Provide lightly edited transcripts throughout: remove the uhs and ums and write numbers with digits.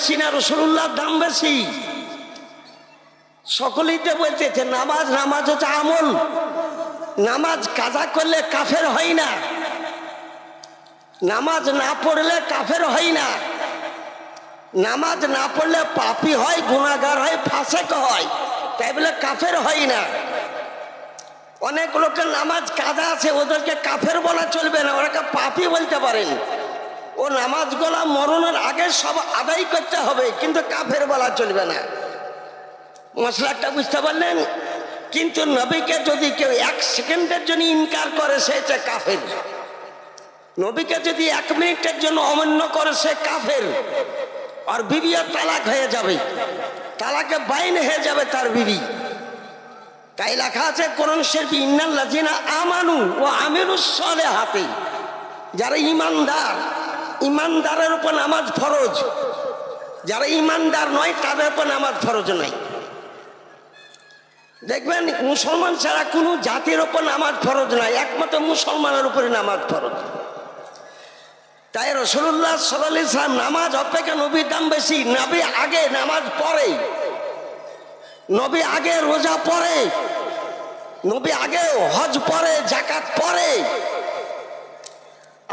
বেশি না রাসূলুল্লাহর দাম বেশি? সকলেই তো বলতেছে নামাজ, নামাজ হচ্ছে আমল, নামাজ কাজা করলে কাফের হয় না, নামাজ না পড়লে কাফের হয় না, নামাজ না পড়লে পাপী হয়, গুনাহগার হয়, ফাসেক হয়, তাই বলে কাফের হয় না। অনেক লোকের নামাজ কাজা আছে, ওদেরকে কাফের বলা চলবে না, ওরাকে পাপী বলতে পারেন। ও নামাজগুলো মরণের আগে সব আদায় করতে হবে, কিন্তু কাফের বলা চলবে না। মশলাটা বুঝতে পারলেন? কিন্তু নবীকে যদি কেউ 1 সেকেন্ডের জন্য ইনকার করে সে হচ্ছে কাফের। নবীকে যদি 1 মিনিটের জন্য অমান্য করে সে কাফের। আর বিবিও তালাক হয়ে যাবে, তালাকে বাইন হয়ে যাবে তার বিবি। তাই লেখা আছে কোরআন শরীফে, ইন্নাল্লাযিনা আমানু ওয়া আমিলুস সালিহাতি, যারা ইমানদার, ইমানদারের উপর নামাজ ফরজ, যারা ইমানদার নয় তাদের উপর নামাজ ফরজ নয়। দেখবেন মুসলমান ছাড়া কোনো জাতির উপর নামাজ ফরজ নয়, একমাত্র মুসলমানের উপরে নামাজ ফরজ। তাই রাসূলুল্লাহ সাল্লাল্লাহু আলাইহি ওয়াসাল্লাম নামাজ অপেক্ষা নবীর দাম বেশি। নবী আগে নামাজ পড়ে, নবী আগে রোজা পড়ে, নবী আগে হজ পড়ে, যাকাত পড়ে।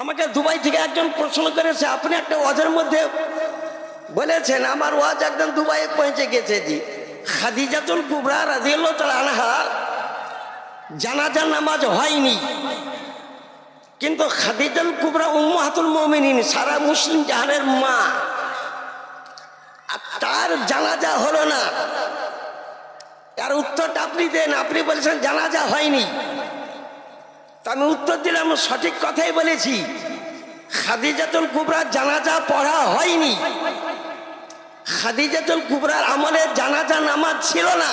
আমাকে দুবাই থেকে একজন প্রশ্ন করেছে, আপনি একটা ওয়াজের মধ্যে বলেছেন, আমার ওয়াজ একদম দুবাইয়ে পৌঁছে গেছে, জি খাদিজাতুল কুবরা রাদিয়াল্লাহু তাআলা আনহা জানাজা নামাজ হয়নি, কিন্তু খাদিজাতুল কুবরা উম্মাহাতুল মুমিনিন, সারা মুসলিম জাহানের মা, আর তার জানাজা হলো না। তার উত্তরটা আপনি দেন। আপনি বলেছেন জানাজা হয়নি, তা আমি উত্তর দিলাম সঠিক কথাই বলেছি। খাদিজাতুল কুবরার জানাজা পড়া হয়নি। খাদিজাতুল কুবরার আমলে জানাজা নামাজ ছিল না।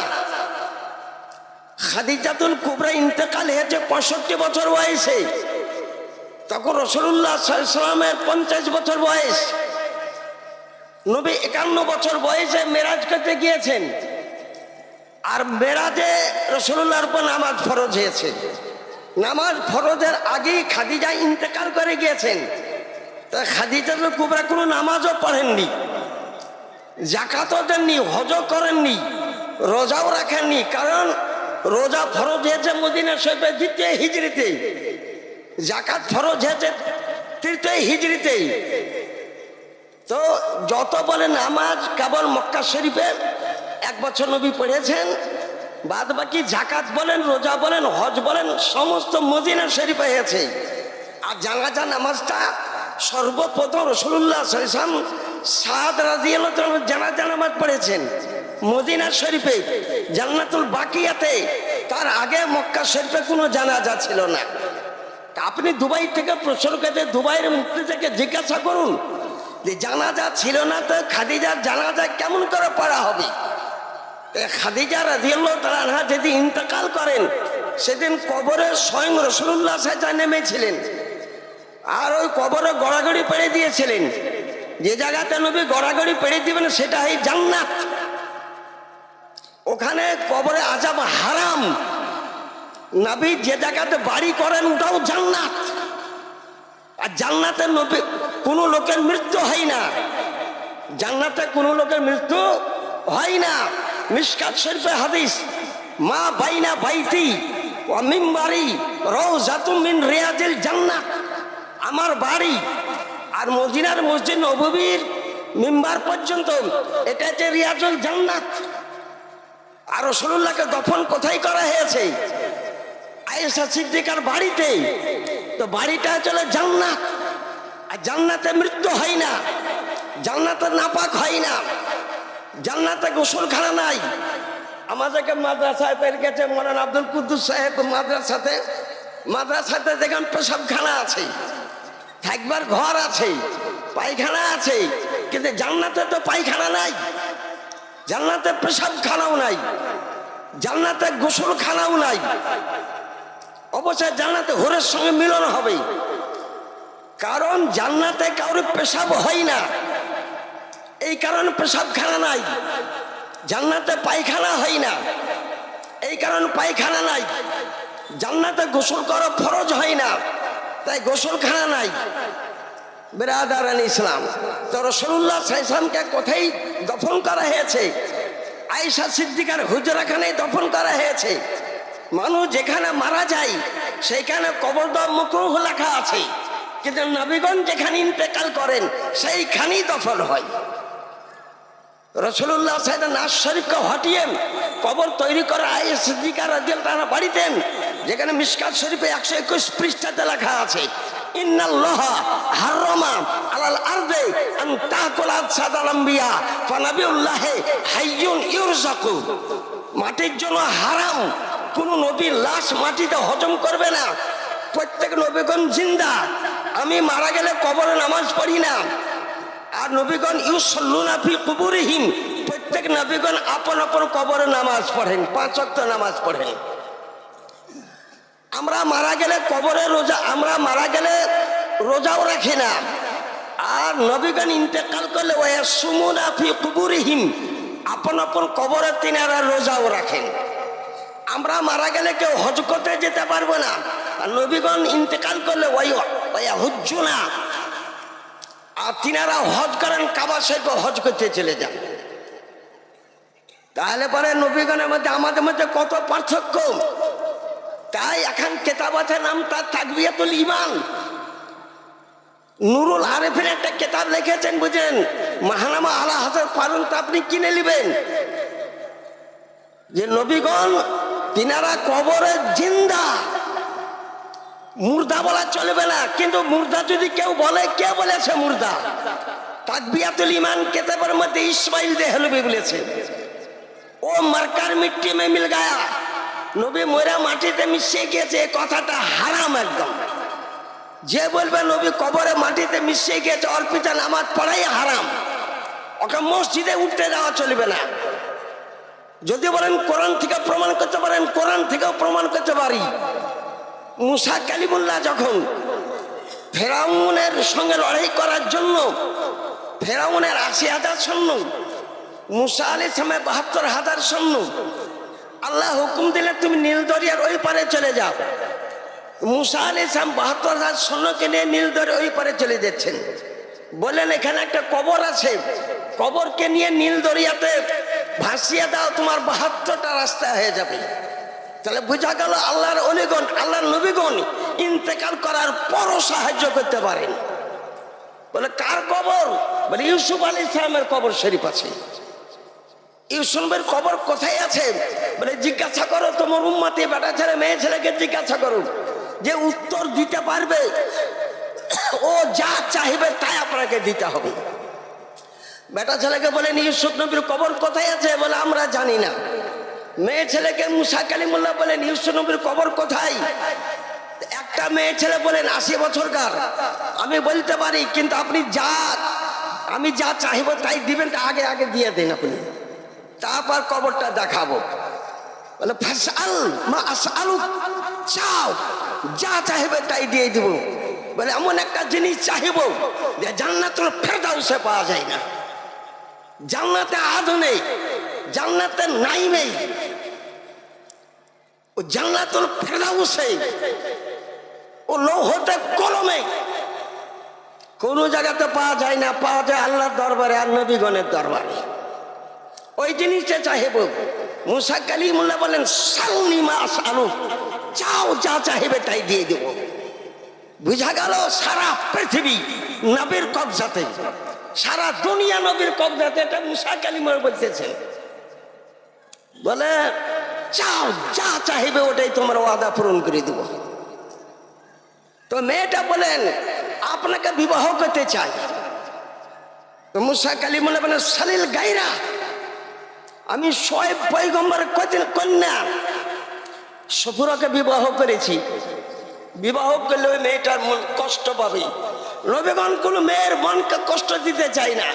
খাদিজাতুল কুবরা ইন্তেকাল হয়েছে 65 বছর বয়সে, তখন রাসূলুল্লাহ সাল্লাল্লাহু আলাইহি ওয়াসাল্লামের 50 বছর বয়স। নবী 51 বছর বয়সে মেরাজ করতে গিয়েছেন, আর মেরাজে রাসূলুল্লাহর উপর নামাজ ফরজ হয়েছে। নামাজ ফরজের আগেই খাদিজা ইন্তেকাল করে গিয়েছেন। তা খাদিজাতুল কুবরা কোনো নামাজও পড়েননি, যাকাতও দেননি, হজও করেননি, রোজাও রাখেননি, কারণ রোজা ফরজ হয়েছে মদিনা শরীফে 2য় হিজরিতে, যাকাত ফরজ হয়েছে 3য় হিজরিতে। তো যত বলে নামাজ কেবল মক্কা শরীফে 1 বছর নবী পড়েছেন, বাদ বাকি যাকাত বলেন, রোজা বলেন, হজ বলেন, সমস্ত মদিনা শরীফে হয়েছে। আর জানাজা নামাজটা সর্বপ্রথম রাসূলুল্লাহ সাল্লাল্লাহু আলাইহি ওয়াসাল্লাম সাদ রাদিয়াল্লাহু তাআলা জানাজা নামাজ পড়েছেন মদিনা শরীফে, জান্নাতুল বাকিয়াতে। তার আগে মক্কা শরীফে কোনো জানাজা ছিল না। আপনি দুবাই থেকে প্রশ্ন করে দুবাইয়ের মুফতি থেকে জিজ্ঞাসা করুন যে জানাজা ছিল না, তো খাদিজার জানাজা কেমন করে পড়া হবে? খাদিজা রাদিয়াল্লাহু তাআলা আনহা যেদিন ইন্তেকাল করেন, সেদিন কবরে স্বয়ং রাসূলুল্লাহ সাল্লাল্লাহু আলাইহি ওয়াসাল্লাম নেমেছিলেন, আর ওই কবরে গড়াগড়ি পেড়ে দিয়েছিলেন। যে জায়গাতে নবী গড়াগড়ি পেড়ে দিবেন সেটা হয় জান্নাত। ওখানে কবরে আযাব হারাম। নবী যে জায়গাতে বাড়ি করেন ওটাও জান্নাত। আর জান্নাতে নবী কোনো লোকের মৃত্যু হয় না, জান্নাতে কোনো লোকের মৃত্যু হয় না। মিশকাত শরীফে হাদিস, মা বাইনা বাইতি ওয়া মিম্বারি রাউযাতুম মিন রিয়াজিল জান্নাত, আমার বাড়ি আর মদিনার মসজিদ নববীর মিম্বার পর্যন্ত এটা হচ্ছে রিয়াজুল জান্নাত। আর রাসূলুল্লাহকে দফন কোথায় করা হয়েছে? আয়েশা সিদ্দিকার বাড়িতে। তো বাড়িটা চলে জান্নাত। আর জান্নাতে মৃত্যু হয় না, জান্নাতে নাপাক হয় না, জান্নাতে গোসলখানা নাই। আমাদেরকে মাদ্রাসায় পেয়ে গেছে মৌলানা আব্দুল কুদ্দুস সাহেব, মাদ্রাসাতে দেখেন পেশাবখানা আছে, থাকবার ঘর আছে, পায়খানা আছে, কিন্তু জান্নাতে তো পায়খানা নাই, জান্নাতে পেশাবখানাও নাই, জান্নাতে গোসলখানাও নাই। অবশ্যই জান্নাতে হুরের সঙ্গে মিলন হবে, কারণ জান্নাতে কারোর পেশাব হয় না, এই কারণে পেশাবখানা নাই। জান্নাতে পায়খানা হয় না, এই কারণে পায়খানা নাই। জান্নাতে গোসল করা ফরজ হয় না, তাই গোসলখানা নাই। বিরাদারান ইসলাম, তো রাসূলুল্লাহ সাল্লাল্লাহু আলাইহি ওয়াসাল্লামকে কোথায় দফন করা হয়েছে? আয়েশা সিদ্দিকার হুজরাখানায় দফন করা হয়েছে। মানুষ যেখানে মারা যায় সেইখানে কবর দেওয়া মাকরুহ লেখা আছে, কিন্তু নবীগণ যেখানে ইন্তেকাল করেন সেইখানেই দফন হয়। রাসূলুল্লাহ সাল্লাল্লাহু নাস শরীফকে হটিয়ে কবর তৈরি করে আয়েশা সিদ্দিকা রাদিয়াল্লাহু তাআলা বাড়িতেন, যেখানে মিশকাত শরীফে 121 পৃষ্ঠাতে লেখা আছে, ইন্নাল্লাহা হারামা আলাল আরদি আন তাকুলা সাদাল আম্বিয়া ফানাবিউল্লাহি হাইয়ুন ইউরযাকু। মাটির জন্য হারাম, কোন নবীর লাশ মাটিতে হজম করবে না। প্রত্যেক নবীগণ জিন্দা, আমি মারা গেলে কবরে নামাজ পড়ি না। আর নবীগণ ইউসাল্লুনা ফি কুবুরিহিম, প্রত্যেক নবীগণ আপন আপন কবরে নামাজ পড়েন, 5 ওয়াক্ত নামাজ পড়েন। আমরা মারা গেলে কবরে রোজা, আমরা মারা গেলে রোজাও রাখি না। আর নবীগণ ইন্তেকাল করলে ওয়াসুমুনা ফি কুবুরিহিম, আপন আপন কবরে তিনারা রোজাও রাখেন। আমরা মারা গেলে কেউ হজ করতে যেতে পারবো না, আর নবীগণ ইন্তেকাল করলে হুজ্জুনা, আর তিনারা হজ করেন, কাবা শরীফে হজ করতে চলে যান। তাহলে পরে নবীগণের মধ্যে আমাদের মধ্যে কত পার্থক্য। তাই এখন কেতাব আছে, নাম তার তাকবিয়াতুল ঈমান। নুরুল আরেফিন একটা কেতাব লিখেছেন, বুঝেন, মাহানামা আলা হাসান পারুন, তা আপনি কিনে নেবেন। যে নবীগণ তিনারা কবরে জিন্দা, মুর্দা বলা চলবে না। কিন্তু মুর্দা যদি কেউ বলে, কে বলেছে মুর্দা? তাকবিয়াতুল ঈমান কেতাবের মধ্যে ইসমাইল দেহলভী বলেছে, ও মার্কার মিট্টি মে মিল গায়া, নবী মরা মাটিতে মিশিয়ে গিয়েছে, এই কথাটা হারাম একদম। যে বলবে নবী কবরে মাটিতে মিশিয়ে গিয়েছে, অল্পিতা নামাজ পড়াই হারাম, ওকে মসজিদে উঠতে যাওয়া চলবে না। যদি বলেন কোরআন থেকে প্রমাণ করতে পারেন, কোরআন থেকেও প্রমাণ করতে পারি। মুসা কালিমুল্লাহ যখন ফেরাউনের সঙ্গে লড়াই করার জন্য, ফেরাউনের 80,000 সৈন্য, মুসা আলাইহিস সালামের 72,000 সৈন্য, আল্লাহ হুকুম দিলে তুমি নীল দরিয়ার ওই পারে চলে যাও। মুসা আলাইহিস সালাম 72,000 সৈন্যকে নিয়ে নীল দরিয়ার ওই পারে চলে যাচ্ছেন। বললেন এখানে একটা কবর আছে, কবরকে নিয়ে নীল দরিয়াতে ভাসিয়ে দাও, তোমার 72টা রাস্তা হয়ে যাবে। তাহলে বোঝা গেল আল্লাহর ওলিগণ, আল্লাহর নবীগণ ইন্তেকাল করার পরও সাহায্য করতে পারেন। বলে কার কবর? বলে ইউসুফ আলাইহিস সালামের কবর শরীফ আছে। ইউসুফের কবর কোথায় আছে? বলে জিজ্ঞাসা করো তোমার উম্মতে, বেটা ছেলে মেয়ে ছেলেকে জিজ্ঞাসা করো, যে উত্তর দিতে পারবে ও যা চাইবে তাই আপনাকে দিতে হবে। বেটা ছেলেকে বলেন ইউসুফ নবীর কবর কোথায় আছে? বলে আমরা জানি না। মেয়ে ছেলেকে মুসা কালিমুল্লাহ বলেন ইউসুফ নবীর কবর কোথায়? একটা মেয়ে ছেলে বলেন 80 বছরকার, আমি বলতে পারি, কিন্তু আপনি আমি যা চাইব তাই দিবেন, আগে আগে দিয়ে দেন আপনি, তারপর কবরটা দেখাবো। বলে ফাসআল মা আসআলু, চাও যা চাইবে তাই দিয়ে দিব। বলে এমন একটা জিনিস চাইব যে জান্নাতুল ফেরদাউসে পাওয়া যায় না, জান্নাতে আদো নেই, জান্নাতে নাইমেই, ও জান্নাতুল ফেরদাউসে, ও লৌহতে কলমে কোন জায়গাতে পাওয়া যায় না, পাওয়া যায় আল্লাহর দরবারে আর নবীগণের দরবারে। ওই জিনিসটা চাইব। মুসা কালিমুল্লাহ বলেন সালনি মা আসআলু, চাও যা চাইবে তাই দিয়ে দেব। বুঝা গেল সারা পৃথিবী নবীর কবজাতে, সারা দুনিয়া নবীর কবজাতে। এটা মুসা কালিমুল্লাহ বলতেছেন। বলে চাও যা চাইবে ওটাই তোমার ওয়াদা পূরণ করে দেব। তো মেয়েটা বলেন আপনাকে বিবাহ করতে চাই। তো মুসা কালিমুল্লাহ বলেন সালিল গায়রা, আমি শোয়েব পয়গম্বরের কন্যা সফুরাকে বিবাহ করেছি। বিবাহ করলে ওই মেয়েটার মন কষ্ট পাবে। নবীগণ কোনো মেয়ের মনকে কষ্ট দিতে চাই না,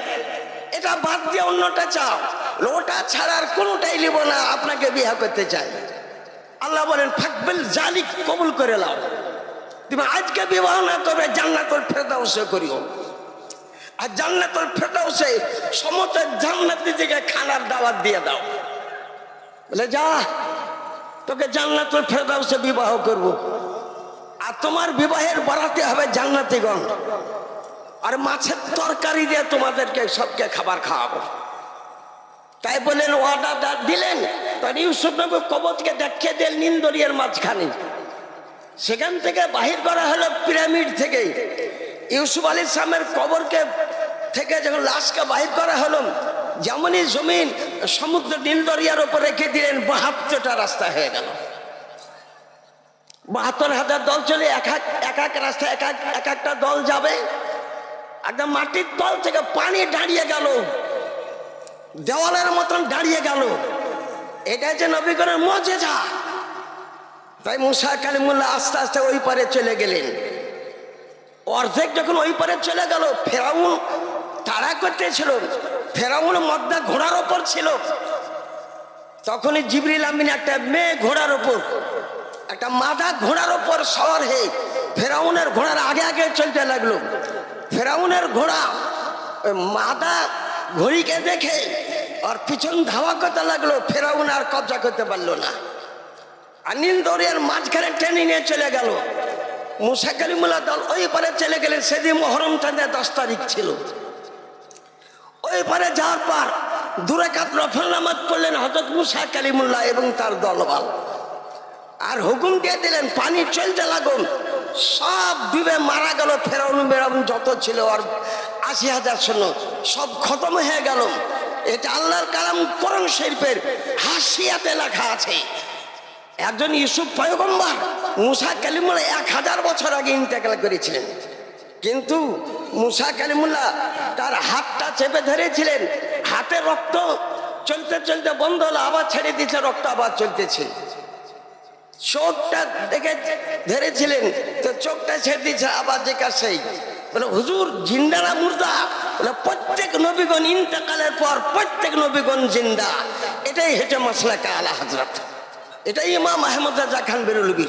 এটা বাদ দিয়ে অন্যটা চাও, ওটা ছাড়ার কোনোটাই নিব না, আপনাকে বিবাহ করতে চাই। আল্লাহ বলেন ফাকবিল জালিক, কবুল করে নাও। তুমি আজকে বিবাহ না করবে, জান্নাতুল ফেরদাউসে করিও। আর জান্নাতুল ফেরদাউসে সমস্ত জান্নাতি থেকে খানার দাওয়াত দিয়ে দাও। বলে যা, তোকে জান্নাতুল ফেরদাউসে বিবাহ করব, আর তোমার বিবাহের বরাতে হবে জান্নাতীগণ। আর মাছের তরকারি দিয়ে তোমাদেরকে সবকে খাবার খাওয়াবো। তাই বলেন অর্ডার দিলেন। তখন ইউসুফ নবী কবরকে দেখিয়ে দিলেন নীল দরিয়ার মাঝখানে। সেখান থেকে বাহির করা হলো পিরামিড থেকে। ইউসুফ আলাইহিস সালামের কবরকে থেকে যখন লাশকে বাহির করা হলো, যেমনই জমিন সমুদ্র নীল দরিয়ার উপর রেখে দিলেন, 72টা রাস্তা হয়ে গেল। 72,000 দল চলে এক এক রাস্তায় এক একটা দল যাবে। একদম মাটির তল থেকে পানি দাঁড়িয়ে গেল, দেওয়ালের মতন দাঁড়িয়ে গেল। এটা যে নবীগণের মুজিজা। তাই মুসা কালিমুল্লাহ আস্তে আস্তে ওই পারে চলে গেলেন। অর্ধেক যখন ওই পারে চলে গেল, ফেরাউন তাড়া করতেছিল। ফেরাউন মদ্দা ঘোড়ার ওপর ছিল। তখনই জিবরিল আমিন একটা মেয়ে ঘোড়ার ওপর, একটা মাদা ঘোড়ার ওপর সওয়ার হয়ে ফেরাউনের ঘোড়ার আগে আগে চলতে লাগলো। ফেরাউনের ঘোড়া মাদা ঘড়িকে দেখে আর পিছন ধাওয়া করতে লাগলো। ফেরাউন আর কবজা করতে পারলো না। আর নীল দরিয়ার মাঝখানে টেনে নিয়ে চলে গেল। মুসা কালিমুল্লাহ দল ওই পারে চলে গেলেন। সেদিন মুহররম চাঁদের 10 তারিখ ছিল। ওই পারে যাওয়ার পর 2 রাকাত নফল নামাজ পড়লেন হযরত মুসা কালিমুল্লাহ এবং তার দলবল। আর হুকুম দিয়ে দিলেন পানি চলতে লাগুন। সব ডুবে মারা গেল। ফেরাউন যত ছিল আর 80,000 সৈন্য সব খতম হয়ে গেল। এটা আল্লাহর কালাম কোরআন শরীফের হাসিয়াতে লেখা আছে। একজন ইউসুফ পয়গম্বর মুসা কালিমুল্লাহ 1000 বছর আগে ইন্তেকাল করেছিলেন, কিন্তু মুসা কালিমুল্লাহ তার হাতটা চেপে ধরেছিলেন। হাতে রক্ত চলতে চলতে বন্ধ হলো, আবার ছেড়ে দিয়েছে, রক্ত আবার চলতেছে। চোখটা দেখে ধরেছিলেন, তো চোখটা ছেড়ে দিয়েছে, আবার জিজ্ঞাসা বলে হুজুর জিন্দা না মুর্দা? বলে প্রত্যেক নবীগণ ইন্তেকালের পর প্রত্যেক নবীগণ জিন্দা। এটাই হচ্ছে মাসলাকে আলা হযরত। এটাই ইমাম আহমদ রাজা খান বেরলভী।